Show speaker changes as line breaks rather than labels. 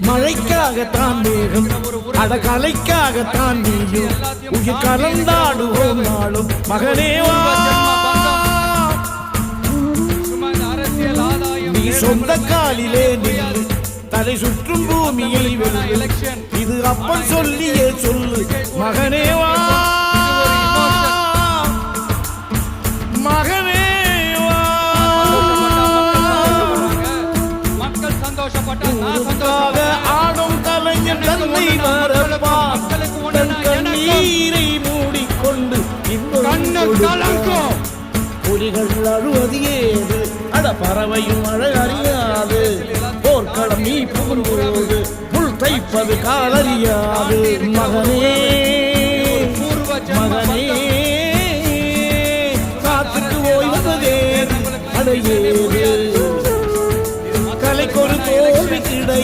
மழைக்காகத்தான் மேகம் அடகலைக்காகத்தான் நீயும் உயிர் கலந்தாடுவோம் நாளும் மகனேவா நீ சொந்த காலிலே நின்று தலை சுற்றும் பூமியை வெல்ல இது அப்பன் சொல்லியே சொல்லு மகனேவா மகனேவா ஆடும் கலைஞன் தன்னை மறப்பான் தன் கண்ணீரை மூடிக்கொண்டு புலிகள் அழுவது ஏது அட பறவையும் அழகறியாது போர்க்களம் நீ புகும்போது முள் தைப்பது காலறியாது மகனே மகனே காத்துக்கு ஓய்வதே அடையேது கலைக்கொரு தோல்வி கிடை